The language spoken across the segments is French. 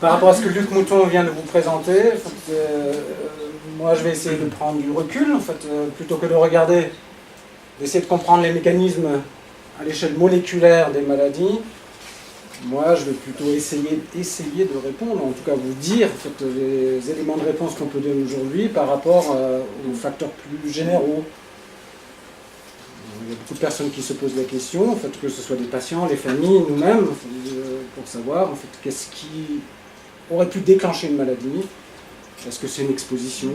par rapport à ce que Luc Mouton vient de vous présenter, moi je vais essayer de prendre du recul, plutôt que de regarder, d'essayer de comprendre les mécanismes à l'échelle moléculaire des maladies. Moi, je vais plutôt essayer de répondre, en tout cas vous dire les éléments de réponse qu'on peut donner aujourd'hui par rapport aux facteurs plus généraux. Il y a beaucoup de personnes qui se posent la question, que ce soit des patients, les familles, nous-mêmes, pour savoir qu'est-ce qui aurait pu déclencher une maladie. Est-ce que c'est une exposition?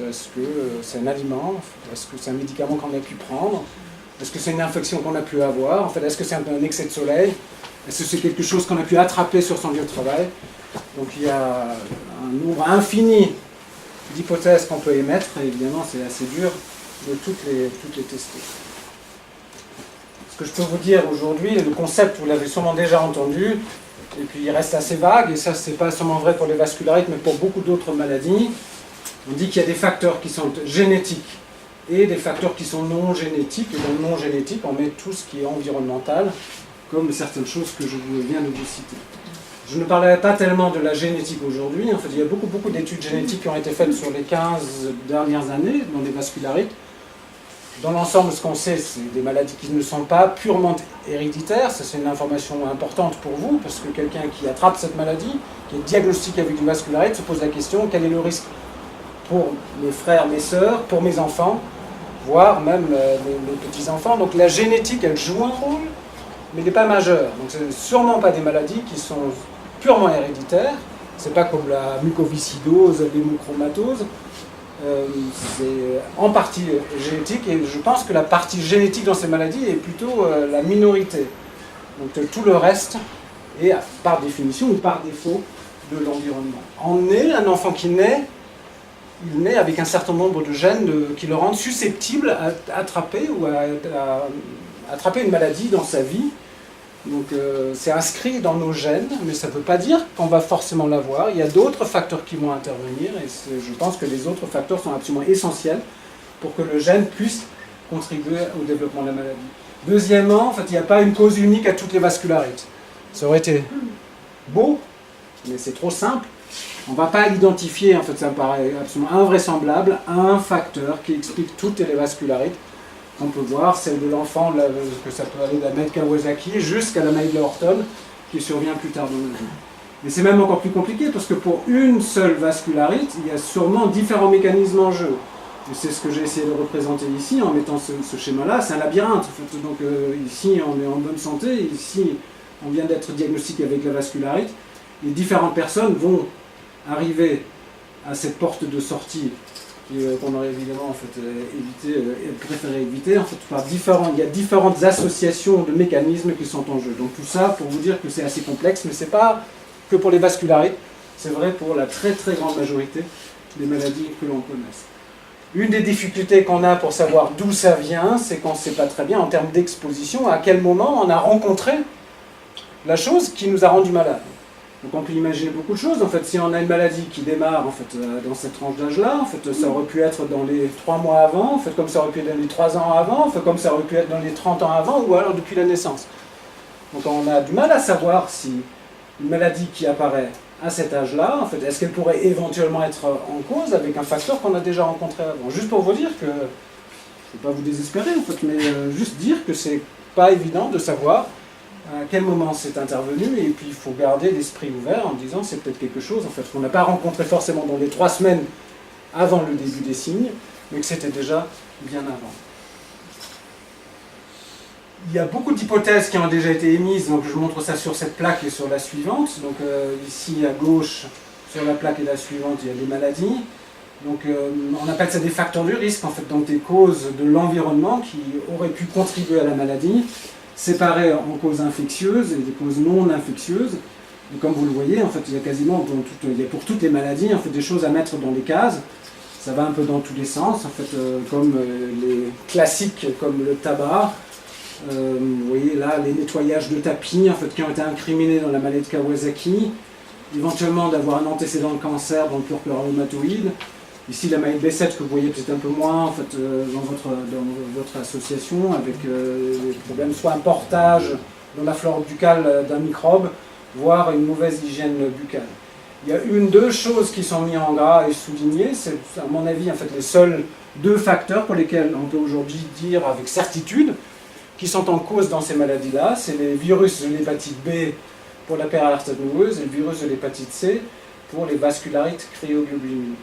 Est-ce que c'est un aliment? Est-ce que c'est un médicament qu'on a pu prendre? Est-ce que c'est une infection qu'on a pu avoir? Est-ce que c'est un excès de soleil? Est-ce que c'est quelque chose qu'on a pu attraper sur son lieu de travail? Donc il y a un nombre infini d'hypothèses qu'on peut émettre, et évidemment c'est assez dur de toutes les tester. Ce que je peux vous dire aujourd'hui, le concept, vous l'avez sûrement déjà entendu, et puis il reste assez vague, et ça c'est pas seulement vrai pour les vascularites, mais pour beaucoup d'autres maladies. On dit qu'il y a des facteurs qui sont génétiques et des facteurs qui sont non génétiques, et dans le non génétique on met tout ce qui est environnemental, comme certaines choses que je viens de vous citer. Je ne parlerai pas tellement de la génétique aujourd'hui. Il y a beaucoup d'études génétiques qui ont été faites sur les 15 dernières années dans les vascularites. Dans l'ensemble, ce qu'on sait, c'est des maladies qui ne sont pas purement héréditaires. Ça, c'est une information importante pour vous, parce que quelqu'un qui attrape cette maladie, qui est diagnostiqué avec une vascularite, se pose la question, quel est le risque pour mes frères, mes sœurs, pour mes enfants, voire même mes petits-enfants. Donc la génétique, elle joue un rôle, mais il n'est pas majeur. Donc ce n'est sûrement pas des maladies qui sont purement héréditaires. Ce n'est pas comme la mucoviscidose, l'hémochromatose. C'est en partie génétique, et je pense que la partie génétique dans ces maladies est plutôt la minorité. Donc tout le reste est par définition ou par défaut de l'environnement. Un enfant qui naît, il naît avec un certain nombre de gènes qui le rendent susceptible à attraper ou à attraper une maladie dans sa vie. Donc c'est inscrit dans nos gènes, mais ça ne veut pas dire qu'on va forcément l'avoir. Il y a d'autres facteurs qui vont intervenir, et je pense que les autres facteurs sont absolument essentiels pour que le gène puisse contribuer au développement de la maladie. Deuxièmement, il n'y a pas une cause unique à toutes les vascularites. Ça aurait été beau, mais c'est trop simple. On ne va pas identifier, ça me paraît absolument invraisemblable, un facteur qui explique toutes les vascularites. On peut voir celle de l'enfant, que ça peut aller de la maladie Kawasaki jusqu'à la maladie de Horton, qui survient plus tard dans la vie. Mais c'est même encore plus compliqué, parce que pour une seule vascularite, il y a sûrement différents mécanismes en jeu. Et c'est ce que j'ai essayé de représenter ici, en mettant ce schéma-là. C'est un labyrinthe. Donc ici, on est en bonne santé, ici, on vient d'être diagnostiqué avec la vascularite. Les différentes personnes vont arriver à cette porte de sortie qu'on aurait évidemment préféré éviter. Il y a différentes associations de mécanismes qui sont en jeu. Donc tout ça pour vous dire que c'est assez complexe, mais ce n'est pas que pour les vascularites, c'est vrai pour la très très grande majorité des maladies que l'on connaisse. Une des difficultés qu'on a pour savoir d'où ça vient, c'est qu'on ne sait pas très bien en termes d'exposition à quel moment on a rencontré la chose qui nous a rendu malade. Donc on peut imaginer beaucoup de choses. Si on a une maladie qui démarre dans cette tranche d'âge-là, ça aurait pu être dans les 3 mois avant, comme ça aurait pu être dans les 3 ans avant, comme ça aurait pu être dans les 30 ans avant, ou alors depuis la naissance. Donc on a du mal à savoir si une maladie qui apparaît à cet âge-là, est-ce qu'elle pourrait éventuellement être en cause avec un facteur qu'on a déjà rencontré avant. Juste pour vous dire que, je ne vais pas vous désespérer mais juste dire que c'est pas évident de savoir à quel moment c'est intervenu, et puis il faut garder l'esprit ouvert en disant c'est peut-être quelque chose qu'on n'a pas rencontré forcément dans les 3 semaines avant le début des signes, mais que c'était déjà bien avant. Il y a beaucoup d'hypothèses qui ont déjà été émises, donc je vous montre ça sur cette plaque et sur la suivante. Donc ici à gauche, sur la plaque et la suivante, il y a des maladies. Donc on appelle ça des facteurs de risque, donc des causes de l'environnement qui auraient pu contribuer à la maladie, séparées en causes infectieuses et des causes non infectieuses. Et comme vous le voyez, il y a quasiment pour toutes les maladies des choses à mettre dans les cases. Ça va un peu dans tous les sens, comme les classiques comme le tabac. Vous voyez là les nettoyages de tapis qui ont été incriminés dans la maladie de Kawasaki, éventuellement d'avoir un antécédent de cancer dans le purpure rhumatoïde. Ici la maladie B7 que vous voyez peut-être un peu moins dans votre association, avec des problèmes soit un portage dans la flore buccale d'un microbe, voire une mauvaise hygiène buccale. il y a deux choses qui sont mises en gras et soulignées. C'est, à mon avis, en fait, les seuls deux facteurs pour lesquels on peut aujourd'hui dire avec certitude qui sont en cause dans ces maladies-là. C'est les virus de l'hépatite B pour la péralactose et le virus de l'hépatite C pour les vascularites cryoglobulinées.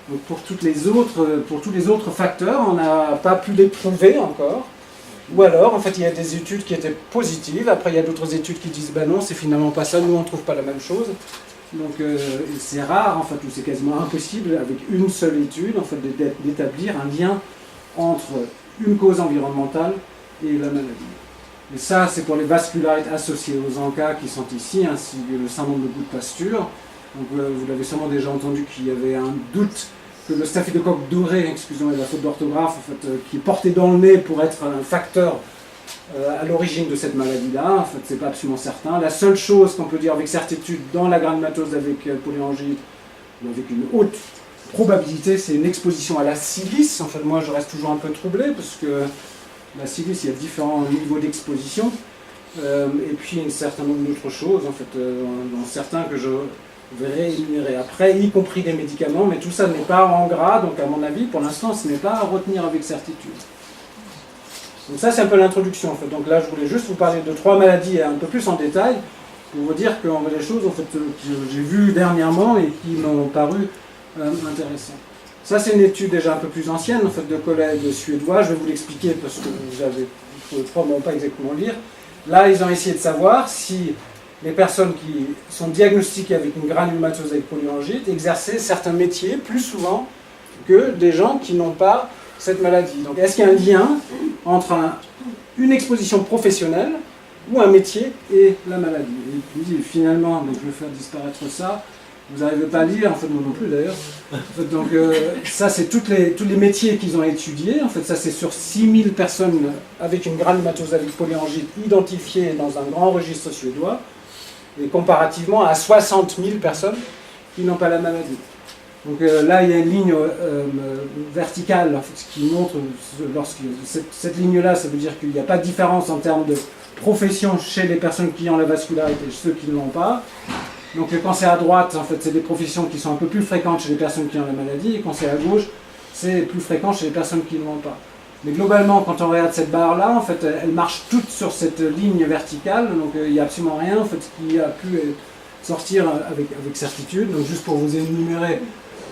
Donc pour tous les autres facteurs, on n'a pas pu les prouver encore. Ou alors, en fait, il y a des études qui étaient positives. Après, il y a d'autres études qui disent, ben non, c'est finalement pas ça, nous on ne trouve pas la même chose. Donc c'est rare, en fait, ou c'est quasiment impossible, avec une seule étude, en fait, d'établir un lien entre une cause environnementale et la maladie. Et ça, c'est pour les vascularites associées aux ANCA qui sont ici, ainsi que le syndrome de Gout-Pasture. Donc vous l'avez sûrement déjà entendu qu'il y avait un doute que le staphylocoque doré, excusez-moi la faute d'orthographe, en fait, qui est porté dans le nez pour être un facteur à l'origine de cette maladie-là. En fait, c'est pas absolument certain. La seule chose qu'on peut dire avec certitude dans la granulomatose avec polyangite, ou avec une haute probabilité, c'est une exposition à la silice. En fait, moi, je reste toujours un peu troublé, parce que la silice, il y a différents niveaux d'exposition. Et puis, un certain nombre d'autres choses, en fait, dans certains que je vais énumérer après, y compris des médicaments, mais tout ça n'est pas en gras, donc à mon avis, pour l'instant, ce n'est pas à retenir avec certitude. Donc ça, c'est un peu l'introduction, en fait. Donc là, je voulais juste vous parler de 3 maladies un peu plus en détail, pour vous dire qu'on voit des choses, en fait, que j'ai vues dernièrement et qui m'ont paru intéressantes. Ça, c'est une étude déjà un peu plus ancienne, en fait, de collègues suédois. Je vais vous l'expliquer parce que vous pouvez probablement pas exactement lire. Là, ils ont essayé de savoir si les personnes qui sont diagnostiquées avec une granulomatose avec polyangite exerçaient certains métiers plus souvent que des gens qui n'ont pas cette maladie. Donc, est-ce qu'il y a un lien entre une exposition professionnelle ou un métier et la maladie? Et puis, finalement, donc, je vais faire disparaître ça. Vous n'arrivez pas à lire, en fait, moi non plus d'ailleurs. En fait, donc, ça, c'est tous les métiers qu'ils ont étudiés. En fait, ça, c'est sur 6000 personnes avec une granulomatose avec polyangite identifiées dans un grand registre suédois, et comparativement à 60 000 personnes qui n'ont pas la maladie. Donc là, il y a une ligne verticale en fait, qui montre, cette ligne-là, ça veut dire qu'il n'y a pas de différence en termes de profession chez les personnes qui ont la vascularité et ceux qui ne l'ont pas. Donc quand c'est à droite, en fait, c'est des professions qui sont un peu plus fréquentes chez les personnes qui ont la maladie, et quand c'est à gauche, c'est plus fréquent chez les personnes qui ne l'ont pas. Mais globalement, quand on regarde cette barre-là, en fait, elle marche toute sur cette ligne verticale, donc il n'y a absolument rien en fait, qui a pu sortir avec certitude. Donc juste pour vous énumérer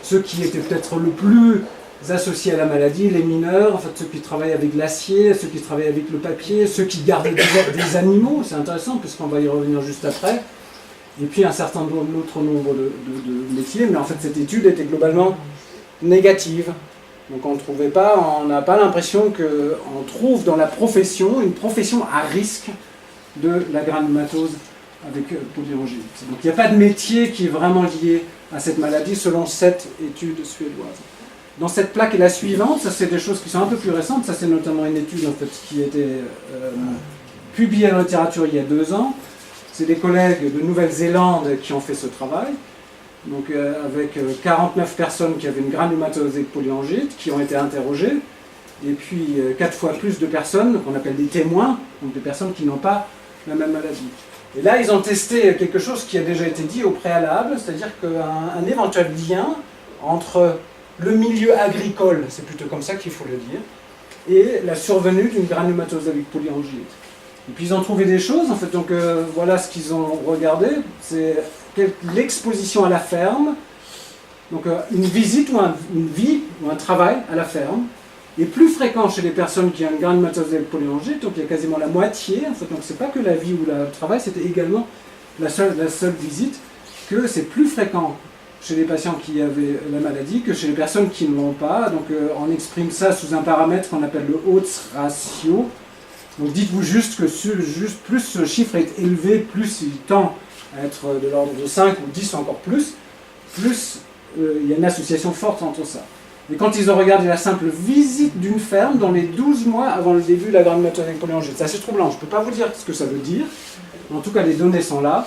ceux qui étaient peut-être le plus associés à la maladie, les mineurs, en fait, ceux qui travaillent avec l'acier, ceux qui travaillent avec le papier, ceux qui gardaient des animaux, c'est intéressant puisqu'on va y revenir juste après, et puis un certain autre nombre de métiers, mais en fait cette étude était globalement négative. Donc on n'a pas l'impression qu'on trouve dans la profession une profession à risque de la granulomatose avec polyangite. Donc il n'y a pas de métier qui est vraiment lié à cette maladie selon cette étude suédoise. Dans cette plaque et la suivante, ça c'est des choses qui sont un peu plus récentes, ça c'est notamment une étude en fait, qui a été publiée dans la littérature il y a 2 ans. C'est des collègues de Nouvelle-Zélande qui ont fait ce travail. Donc avec 49 personnes qui avaient une granulomatose avec polyangite, qui ont été interrogées, et puis 4 fois plus de personnes qu'on appelle des témoins, donc des personnes qui n'ont pas la même maladie. Et là, ils ont testé quelque chose qui a déjà été dit au préalable, c'est-à-dire qu'un éventuel lien entre le milieu agricole, c'est plutôt comme ça qu'il faut le dire, et la survenue d'une granulomatose avec polyangite. Et puis ils ont trouvé des choses, en fait, donc voilà ce qu'ils ont regardé, c'est l'exposition à la ferme, donc une visite ou une vie ou un travail à la ferme, est plus fréquent chez les personnes qui ont une granulomatose avec polyangite, donc il y a quasiment la moitié, en fait, donc c'est pas que la vie ou le travail, c'était également la seule visite, que c'est plus fréquent chez les patients qui avaient la maladie que chez les personnes qui ne l'ont pas. Donc on exprime ça sous un paramètre qu'on appelle le Odds ratio. Donc dites-vous juste que plus ce chiffre est élevé, plus il tend à être de l'ordre de 5 ou 10 encore plus il y a une association forte entre ça. Et quand ils ont regardé la simple visite d'une ferme dans les 12 mois avant le début de la granulomatose avec polyangite, c'est assez troublant, je ne peux pas vous dire ce que ça veut dire, mais en tout cas les données sont là.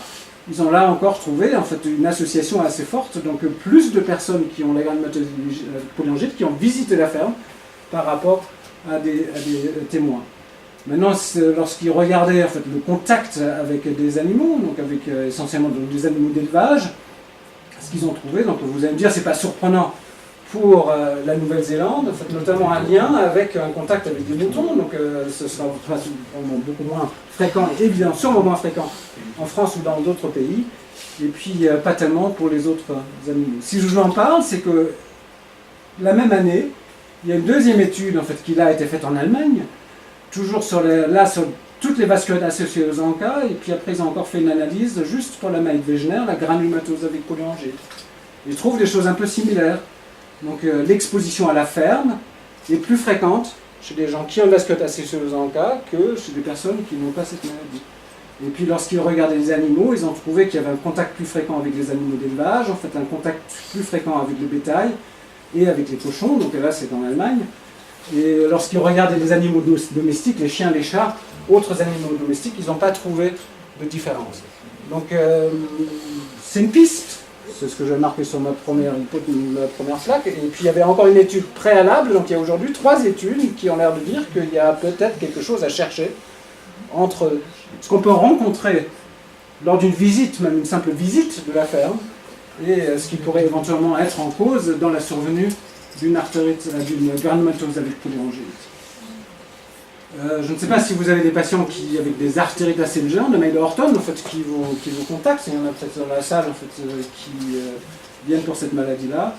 Ils ont là encore trouvé en fait, une association assez forte, donc plus de personnes qui ont la granulomatose avec polyangite qui ont visité la ferme par rapport à des témoins. Maintenant, lorsqu'ils regardaient en fait, le contact avec des animaux, donc avec essentiellement donc, des animaux d'élevage, ce qu'ils ont trouvé, donc vous allez me dire, c'est pas surprenant pour la Nouvelle-Zélande, en fait, notamment un lien avec un contact avec des moutons, donc ce sera beaucoup moins fréquent, et évidemment sûrement moins fréquent en France ou dans d'autres pays, et puis pas tellement pour les autres animaux. Si je vous en parle, c'est que la même année, il y a une deuxième étude en fait, qui a été faite en Allemagne, toujours sur toutes les vascularites associées aux ANCA, et puis après ils ont encore fait une analyse juste pour la maladie de Wegener, la granulomatose avec polyangite. Ils trouvent des choses un peu similaires. Donc l'exposition à la ferme est plus fréquente chez des gens qui ont une vasculite associée aux ANCA que chez des personnes qui n'ont pas cette maladie. Et puis lorsqu'ils regardaient les animaux, ils ont trouvé qu'il y avait un contact plus fréquent avec les animaux d'élevage, en fait un contact plus fréquent avec le bétail et avec les cochons, donc là c'est en Allemagne. Et lorsqu'ils regardaient les animaux domestiques, les chiens, les chats, autres animaux domestiques, ils n'ont pas trouvé de différence. Donc c'est une piste, c'est ce que j'ai marqué sur ma première plaque. Et puis il y avait encore une étude préalable, donc il y a aujourd'hui 3 études qui ont l'air de dire qu'il y a peut-être quelque chose à chercher entre ce qu'on peut rencontrer lors d'une visite, même une simple visite de la ferme, et ce qui pourrait éventuellement être en cause dans la survenue d'une granulomatose avec polyangite. Je ne sais pas si vous avez des patients avec des artérites assez géantes de Mail Horton, en fait, qui vous contactent. Il y en a peut-être dans la salle en fait, qui viennent pour cette maladie-là.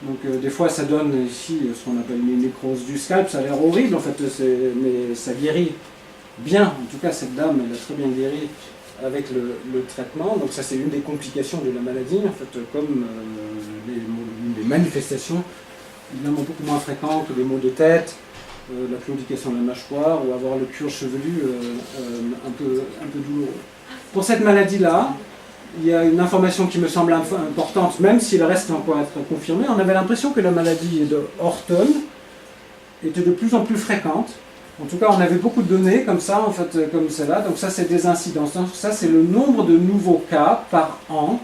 Donc des fois ça donne ici ce qu'on appelle une nécrose du scalp, ça a l'air horrible en fait, mais ça guérit bien. En tout cas cette dame elle a très bien guéri avec le traitement. Donc ça c'est une des complications de la maladie, en fait, comme les manifestations évidemment beaucoup moins fréquentes que les maux de tête, la claudication de la mâchoire ou avoir le cuir chevelu un peu douloureux. Pour cette maladie-là, il y a une information qui me semble importante, même s'il reste encore à être confirmé. On avait l'impression que la maladie de Horton était de plus en plus fréquente. En tout cas, on avait beaucoup de données comme ça, en fait, comme celle-là. Donc ça, c'est des incidences. Donc, ça, c'est le nombre de nouveaux cas par an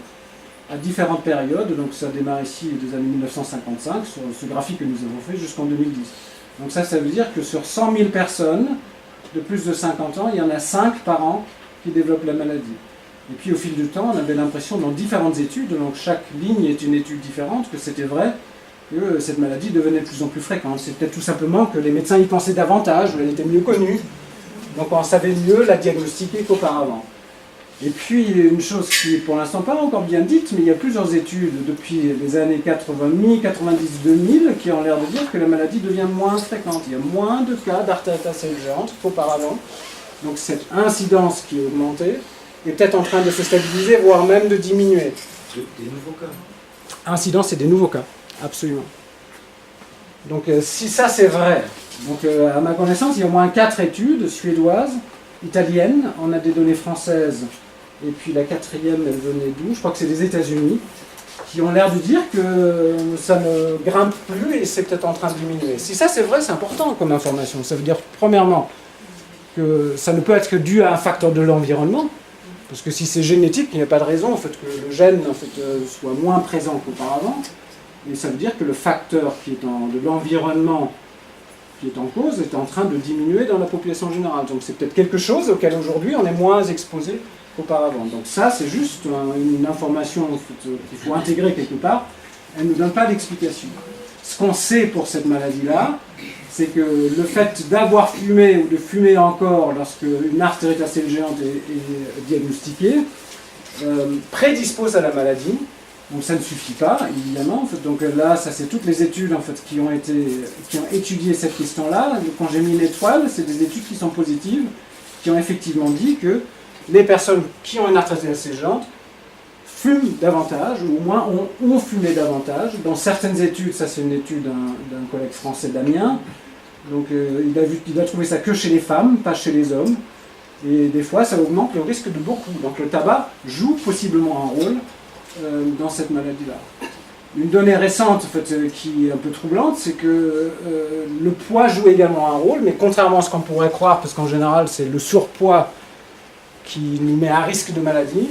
à différentes périodes. Donc ça démarre ici des années 1955, sur ce graphique que nous avons fait, jusqu'en 2010. Donc ça veut dire que sur 100 000 personnes de plus de 50 ans, il y en a 5 par an qui développent la maladie. Et puis au fil du temps, on avait l'impression dans différentes études, donc chaque ligne est une étude différente, que c'était vrai que cette maladie devenait de plus en plus fréquente. C'est peut-être tout simplement que les médecins y pensaient davantage, elle était mieux connue, donc on savait mieux la diagnostiquer qu'auparavant. Et puis une chose qui est pour l'instant pas encore bien dite, mais il y a plusieurs études depuis les années 90, 90, 2000 qui ont l'air de dire que la maladie devient moins fréquente. Il y a moins de cas d'artérite assez géante qu'auparavant. Donc cette incidence qui est augmentée est peut-être en train de se stabiliser, voire même de diminuer. Des nouveaux cas. Incidence et des nouveaux cas, absolument. Donc si ça c'est vrai, donc à ma connaissance il y a au moins 4 études suédoises, italiennes, on a des données françaises, et puis la 4e elle venait d'où? Je crois que c'est des États-Unis, qui ont l'air de dire que ça ne grimpe plus et c'est peut-être en train de diminuer. Si ça c'est vrai, c'est important comme information. Ça veut dire premièrement que ça ne peut être que dû à un facteur de l'environnement, parce que si c'est génétique, il n'y a pas de raison en fait, que le gène en fait, soit moins présent qu'auparavant. Et ça veut dire que le facteur qui est de l'environnement qui est en cause est en train de diminuer dans la population générale. Donc c'est peut-être quelque chose auquel aujourd'hui on est moins exposé qu'auparavant. Donc ça c'est juste une information qu'il faut intégrer quelque part. Elle ne nous donne pas d'explication. Ce qu'on sait pour cette maladie-là, c'est que le fait d'avoir fumé ou de fumer encore lorsque une artérite assez géante est diagnostiquée prédispose à la maladie. Donc ça ne suffit pas, évidemment. En fait, donc là, ça c'est toutes les études en fait, qui ont étudié cette question-là. Quand j'ai mis une étoile, c'est des études qui sont positives, qui ont effectivement dit que les personnes qui ont une artérite assez géante fument davantage, ou au moins ont fumé davantage. Dans certaines études, ça c'est une étude d'un collègue français, Damien, donc il a trouvé ça que chez les femmes, pas chez les hommes. Et des fois, ça augmente le risque de beaucoup. Donc le tabac joue possiblement un rôle dans cette maladie-là. Une donnée récente en fait, qui est un peu troublante, c'est que le poids joue également un rôle, mais contrairement à ce qu'on pourrait croire, parce qu'en général c'est le surpoids qui nous met à risque de maladie,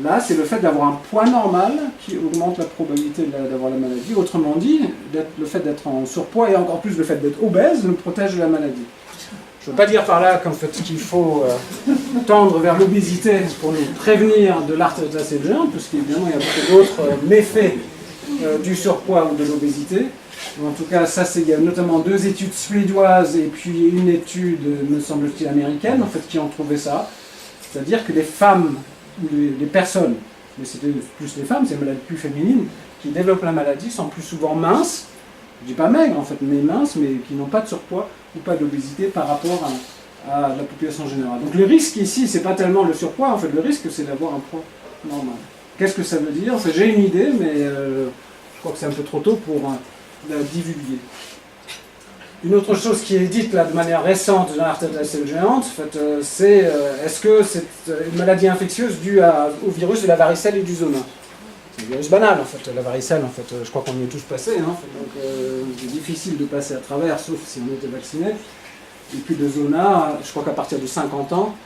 là c'est le fait d'avoir un poids normal qui augmente la probabilité d'avoir la maladie. Autrement dit, le fait d'être en surpoids et encore plus le fait d'être obèse nous protège de la maladie. Je ne veux pas dire par là qu'en fait qu'il faut tendre vers l'obésité pour nous prévenir de l'artère celle géante, parce qu'évidemment il y a beaucoup d'autres méfaits du surpoids ou de l'obésité. En tout cas, ça, il y a notamment 2 études suédoises et puis une étude, me semble-t-il, américaine, en fait, qui ont trouvé ça. C'est-à-dire que les femmes, ou les personnes, mais c'était plus les femmes, c'est une maladie plus féminine, qui développent la maladie sont plus souvent minces, je dis pas maigres en fait, mais minces, mais qui n'ont pas de surpoids ou pas d'obésité par rapport à la population générale. Donc le risque ici, c'est pas tellement le surpoids, en fait, le risque c'est d'avoir un poids normal. Qu'est-ce que ça veut dire? Enfin, j'ai une idée, mais je crois que c'est un peu trop tôt pour la divulguer. Une autre chose qui est dite là, de manière récente dans l'artère de la selle géante, en fait, c'est est-ce que c'est une maladie infectieuse due au virus de la varicelle et du zona? C'est un virus banal en fait, la varicelle, en fait, je crois qu'on y est tous passés, hein, donc c'est difficile de passer à travers, sauf si on était vacciné. Et puis le zona, je crois qu'à partir de 50 ans,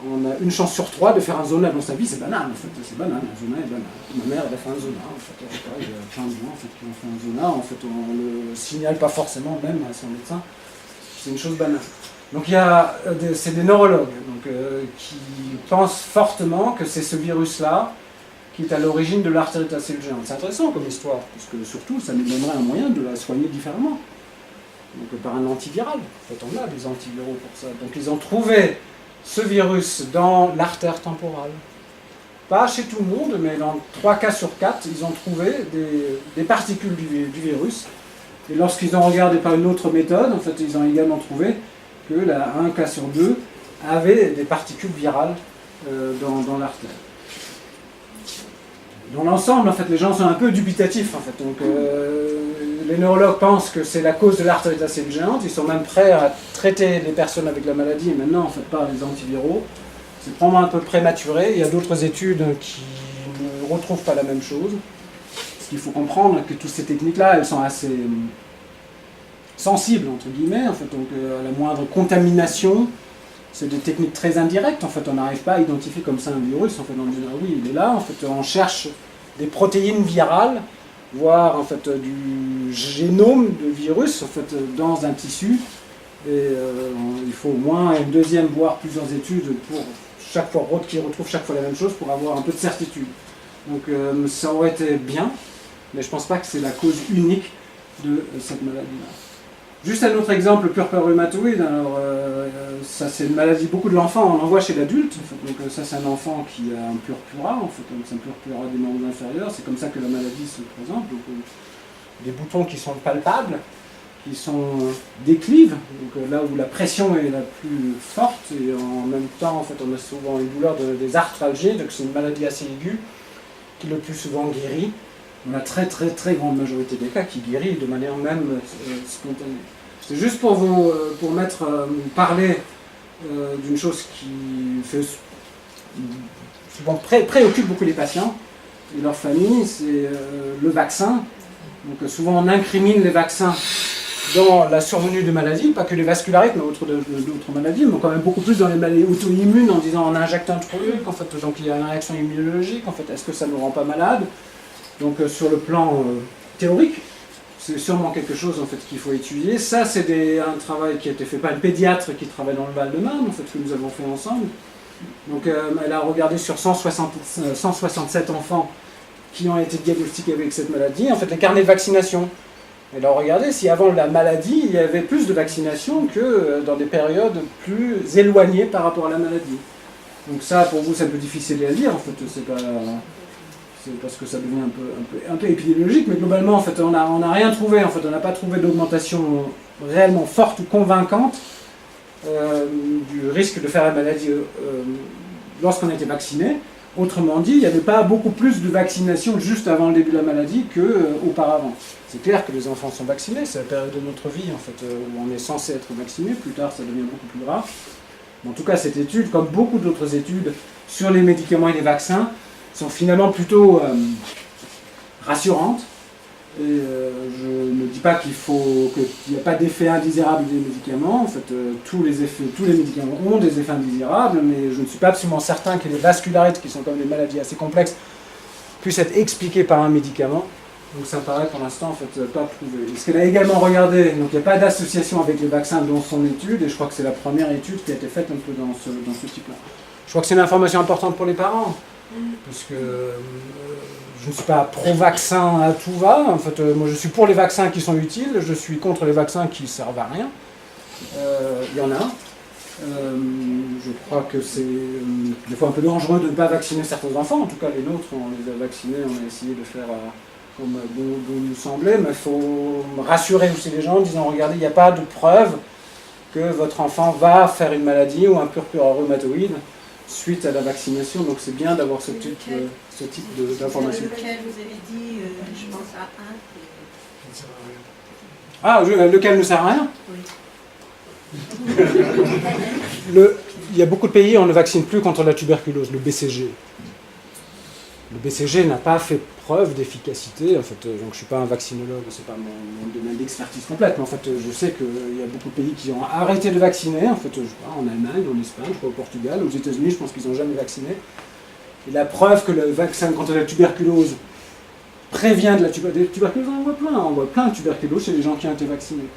on a une chance sur 3 de faire un zona dans sa vie, c'est banal en fait, c'est banal, un zona est banal. Ma mère elle a fait un zona, en fait, il y a plein de gens en fait, qui ont fait un zona, en fait on ne le signale pas forcément même à son médecin, c'est une chose banale. Donc il y a, c'est des neurologues donc, qui pensent fortement que c'est ce virus-là qui est à l'origine de l'artérite à selle géante. C'est intéressant comme histoire, parce que surtout ça nous donnerait un moyen de la soigner différemment. Donc par un antiviral, en fait on a des antiviraux pour ça. Donc ils ont trouvé ce virus dans l'artère temporale. Pas chez tout le monde, mais dans 3 cas sur 4, ils ont trouvé des particules du virus. Et lorsqu'ils ont regardé par une autre méthode, en fait, ils ont également trouvé que 1 cas sur 2 avait des particules virales dans l'artère. Dans l'ensemble, en fait, les gens sont un peu dubitatifs. En fait. Donc, les neurologues pensent que c'est la cause de l'artérite à selle géante. Ils sont même prêts à traiter les personnes avec la maladie, et maintenant, en fait, par les antiviraux. C'est probablement un peu prématuré. Il y a d'autres études qui ne retrouvent pas la même chose. Ce qu'il faut comprendre, c'est que toutes ces techniques-là, elles sont assez sensibles, entre guillemets. En fait. Donc, à la moindre contamination, c'est des techniques très indirectes. En fait, on n'arrive pas à identifier comme ça un virus. En fait, on dit, ah oui, il est là. En fait, on cherche des protéines virales, voire en fait du génome de virus en fait, dans un tissu. Et il faut au moins une deuxième, voire plusieurs études pour chaque fois qui retrouvent chaque fois la même chose pour avoir un peu de certitude. Donc ça aurait été bien, mais je ne pense pas que c'est la cause unique de cette maladie-là. Juste un autre exemple, le purpura rhumatoïde. Alors, ça c'est une maladie, beaucoup de l'enfant, on en voit chez l'adulte. En fait. Donc ça c'est un enfant qui a un purpura, en fait, donc c'est un purpura des membres inférieurs. C'est comme ça que la maladie se présente. Donc, des boutons qui sont palpables, qui sont déclives, donc là où la pression est la plus forte, et en même temps, en fait, on a souvent une douleur des arthralgies, donc c'est une maladie assez aiguë, qui le plus souvent guérit. On a très très très grande majorité des cas qui guérit de manière même spontanée. C'est juste pour vous parler d'une chose qui fait souvent préoccupe beaucoup les patients et leurs familles, c'est le vaccin. Donc souvent on incrimine les vaccins dans la survenue de maladies, pas que les vascularites, mais d'autres maladies, mais quand même beaucoup plus dans les maladies auto-immunes, en disant on injecte un truc, en fait, donc il y a une réaction immunologique, en fait, est-ce que ça ne nous rend pas malade? Donc sur le plan théorique, c'est sûrement quelque chose en fait, qu'il faut étudier. Ça, c'est un travail qui a été fait par une pédiatre qui travaille dans le Val-de-Marne, en fait, que nous avons fait ensemble. Donc elle a regardé sur 167 enfants qui ont été diagnostiqués avec cette maladie, en fait, les carnets de vaccination. Elle a regardé si avant la maladie, il y avait plus de vaccination que dans des périodes plus éloignées par rapport à la maladie. Donc ça, pour vous, c'est un peu difficile à lire, en fait, c'est parce que ça devient un peu épidémiologique, mais globalement, en fait, on n'a rien trouvé, en fait, on n'a pas trouvé d'augmentation réellement forte ou convaincante du risque de faire la maladie lorsqu'on a été vacciné. Autrement dit, il n'y avait pas beaucoup plus de vaccination juste avant le début de la maladie qu'auparavant. C'est clair que les enfants sont vaccinés, c'est la période de notre vie en fait, où on est censé être vacciné, plus tard ça devient beaucoup plus rare. Mais en tout cas, cette étude, comme beaucoup d'autres études sur les médicaments et les vaccins, sont finalement plutôt rassurantes. Et je ne dis pas qu'il n'y a pas d'effet indésirable des médicaments. En fait, tous les médicaments ont des effets indésirables, mais je ne suis pas absolument certain que les vascularites, qui sont comme des maladies assez complexes, puissent être expliquées par un médicament. Donc ça paraît pour l'instant en fait pas prouvé. Et ce qu'elle a également regardé, donc il n'y a pas d'association avec les vaccins dans son étude, et je crois que c'est la première étude qui a été faite un peu dans ce type-là. Je crois que c'est une information importante pour les parents, parce que je ne suis pas pro-vaccin à tout va. En fait, moi je suis pour les vaccins qui sont utiles, je suis contre les vaccins qui ne servent à rien. Il y en a. Je crois que c'est des fois un peu dangereux de ne pas vacciner certains enfants. En tout cas, les nôtres, on les a vaccinés, on a essayé de faire comme bon nous semblait, mais il faut rassurer aussi les gens en disant regardez, il n'y a pas de preuve que votre enfant va faire une maladie ou un purpura rhumatoïde suite à la vaccination. Donc c'est bien d'avoir ce type d'information. Lequel vous avez dit, je pense à un. Ah, lequel ne sert à rien? Oui. Il y a beaucoup de pays où on ne vaccine plus contre la tuberculose, le BCG. Le BCG n'a pas fait preuve d'efficacité. En fait, donc je ne suis pas un vaccinologue, ce n'est pas mon domaine d'expertise complète, mais en fait, je sais qu'il y a beaucoup de pays qui ont arrêté de vacciner. En fait, je sais pas, en Allemagne, en Espagne, je crois, au Portugal, aux États-Unis, je pense qu'ils n'ont jamais vacciné. Et la preuve que le vaccin contre la tuberculose prévient de la tuberculose, on voit plein de tuberculose chez les gens qui ont été vaccinés.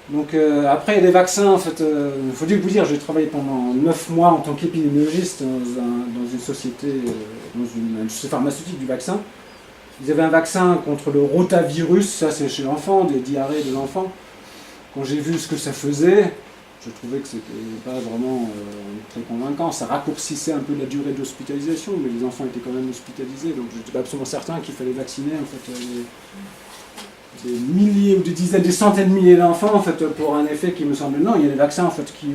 Donc après, il y a des vaccins, en fait, il faut vous dire, j'ai travaillé pendant 9 mois en tant qu'épidémiologiste dans une société, dans une industrie pharmaceutique du vaccin. Ils avaient un vaccin contre le rotavirus, ça c'est chez l'enfant, des diarrhées de l'enfant. Quand j'ai vu ce que ça faisait, je trouvais que c'était pas vraiment très convaincant. Ça raccourcissait un peu la durée d'hospitalisation, mais les enfants étaient quand même hospitalisés, donc je n'étais pas absolument certain qu'il fallait vacciner en fait, des milliers ou des dizaines, des centaines de milliers d'enfants en fait, pour un effet qui me semble non. Il y a des vaccins en fait, qui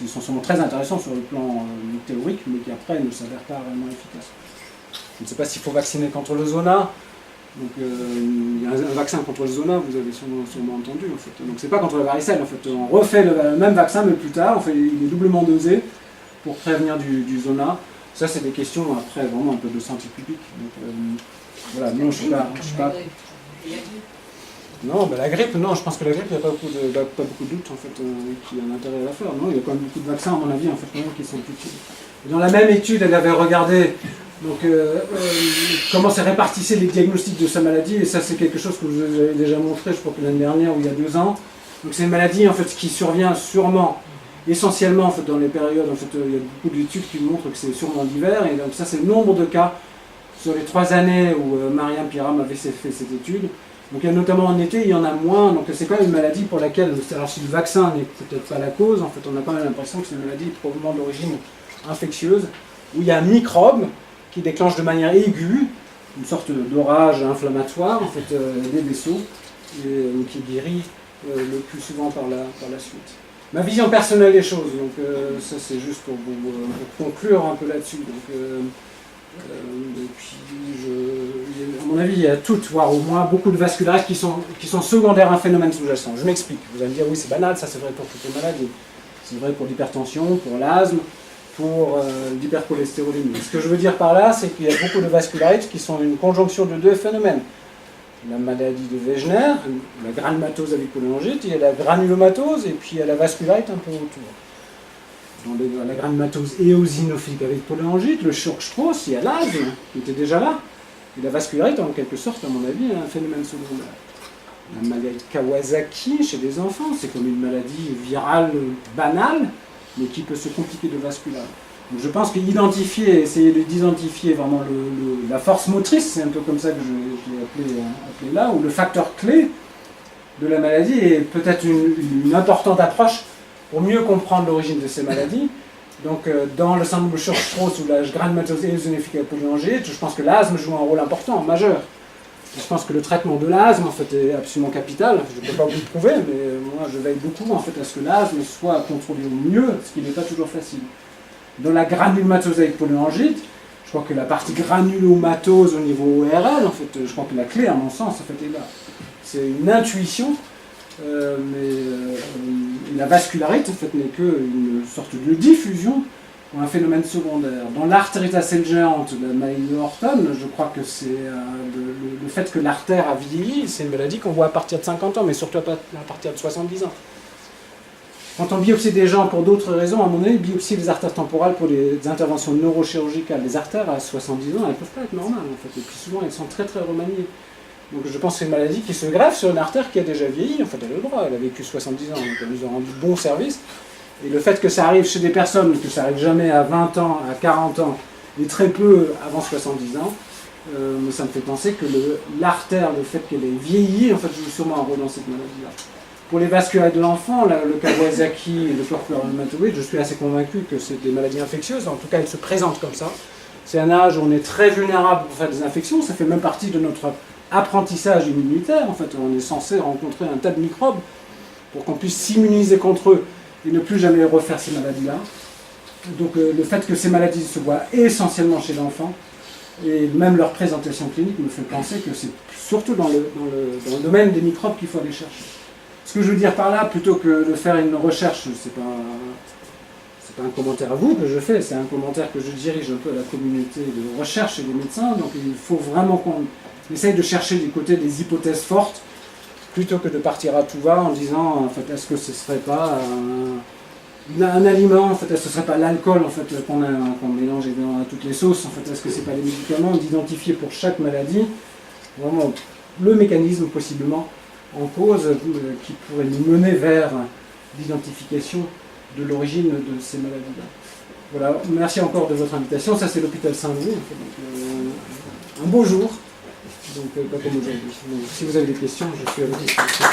sont sûrement très intéressants sur le plan théorique, mais qui après ne s'avèrent pas vraiment efficaces. Je ne sais pas s'il faut vacciner contre le zona. Donc il y a un vaccin contre le zona, vous avez sûrement entendu en fait. Donc c'est pas contre la varicelle en fait. On refait le même vaccin mais plus tard, il est doublement dosé pour prévenir du zona. Ça c'est des questions après vraiment un peu de santé publique. Donc voilà, non je suis pas. Non, ben la grippe, non, je pense que la grippe, il n'y a pas beaucoup de doute en fait, qu'il y a un intérêt à la faire. Non, il y a quand même beaucoup de vaccins, à mon avis, en fait, qui sont utiles. Et dans la même étude, elle avait regardé donc, comment se répartissaient les diagnostics de sa maladie, et ça c'est quelque chose que je vous avais déjà montré, je crois que l'année dernière ou il y a 2 ans. Donc c'est une maladie en fait, qui survient sûrement, essentiellement en fait, dans les périodes, en fait, il y a beaucoup d'études qui montrent que c'est sûrement l'hiver, et donc ça c'est le nombre de cas sur les 3 années où Mariam Piram avait fait cette étude. Donc il y a notamment en été, il y en a moins, donc c'est quand même une maladie pour laquelle, alors si le vaccin n'est peut-être pas la cause, en fait on a quand même l'impression que c'est une maladie probablement d'origine infectieuse, où il y a un microbe qui déclenche de manière aiguë une sorte d'orage inflammatoire, en fait, des vaisseaux, et qui guérit le plus souvent par la suite. Ma vision personnelle des choses, donc ça c'est juste pour conclure un peu là-dessus. Donc, et puis, à mon avis, il y a toutes, voire au moins beaucoup de vascularites qui sont secondaires à un phénomène sous-jacent. Je m'explique. Vous allez me dire, oui, c'est banal, ça c'est vrai pour toutes les maladies. C'est vrai pour l'hypertension, pour l'asthme, pour l'hypercholestérolémie. Ce que je veux dire par là, c'est qu'il y a beaucoup de vascularites qui sont une conjonction de 2 phénomènes. La maladie de Wegener, la granulomatose avec polyangite, il y a la granulomatose et puis il y a la vascularite un peu autour. Dans la granulomatose éosinophilique avec polyangite, le Church-Strauss, il y a l'asthme qui était déjà là. Et la vascularite, en quelque sorte, à mon avis, est un phénomène secondaire. La maladie de Kawasaki chez les enfants, c'est comme une maladie virale banale, mais qui peut se compliquer de vasculaire. Donc je pense qu'identifier, essayer d'identifier vraiment la force motrice, c'est un peu comme ça que je l'ai appelé là, ou le facteur clé de la maladie est peut-être une importante approche pour mieux comprendre l'origine de ces maladies. Donc dans le syndrome de Church-Strauss ou la granulomatose éosinophilique avec polyangite, je pense que l'asthme joue un rôle important, majeur. Je pense que le traitement de l'asthme en fait, est absolument capital. Je ne peux pas vous le prouver, mais moi je veille beaucoup en fait, à ce que l'asthme soit contrôlé au mieux, ce qui n'est pas toujours facile. Dans la granulomatose avec polyangite, je crois que la partie granulomatose au niveau ORL, en fait, je crois que la clé, à mon sens, en fait, est là. C'est une intuition, mais la vascularite, en fait, n'est qu'une sorte de diffusion ou un phénomène secondaire. Dans l'artérite à selle géante, la maladie de Horton, je crois que c'est le fait que l'artère a vieilli, c'est une maladie qu'on voit à partir de 50 ans, mais surtout à partir de 70 ans. Quand on biopsie des gens pour d'autres raisons, à mon avis, biopsier les artères temporales pour des interventions neurochirurgicales, les artères à 70 ans, elles ne peuvent pas être normales en fait. Et puis souvent, elles sont très très remaniées. Donc je pense que c'est une maladie qui se greffe sur une artère qui a déjà vieilli. En fait, elle a le droit, elle a vécu 70 ans, donc elle nous a rendu bon service. Et le fait que ça arrive chez des personnes, que ça arrive jamais à 20 ans, à 40 ans, et très peu avant 70 ans, ça me fait penser que l'artère, le fait qu'elle ait vieilli, en fait, joue sûrement un rôle dans cette maladie-là. Pour les vasculaires de l'enfant, le Kawasaki et le corpus rhéumatoïde, je suis assez convaincu que c'est des maladies infectieuses, en tout cas elles se présentent comme ça. C'est un âge où on est très vulnérable pour faire des infections, ça fait même partie de notre apprentissage immunitaire, en fait, on est censé rencontrer un tas de microbes pour qu'on puisse s'immuniser contre eux et ne plus jamais refaire ces maladies-là. Donc le fait que ces maladies se voient essentiellement chez l'enfant, et même leur présentation clinique me fait penser que c'est surtout dans le domaine des microbes qu'il faut aller chercher. Ce que je veux dire par là, plutôt que de faire une recherche, c'est pas un commentaire à vous que je fais, c'est un commentaire que je dirige un peu à la communauté de recherche et des médecins, donc il faut vraiment qu'on essaye de chercher du côté des hypothèses fortes, plutôt que de partir à tout va en disant, en fait, est-ce que ce serait pas un aliment, en fait, est-ce que ce serait pas l'alcool en fait, qu'on mélange à toutes les sauces, en fait, est-ce que c'est pas les médicaments, d'identifier pour chaque maladie, vraiment le mécanisme possiblement en cause qui pourrait nous mener vers l'identification de l'origine de ces maladies-là. Voilà, merci encore de votre invitation. Ça, c'est l'hôpital Saint-Louis. Un beau jour, donc pas comme aujourd'hui. Donc, si vous avez des questions, je suis à votre disposition.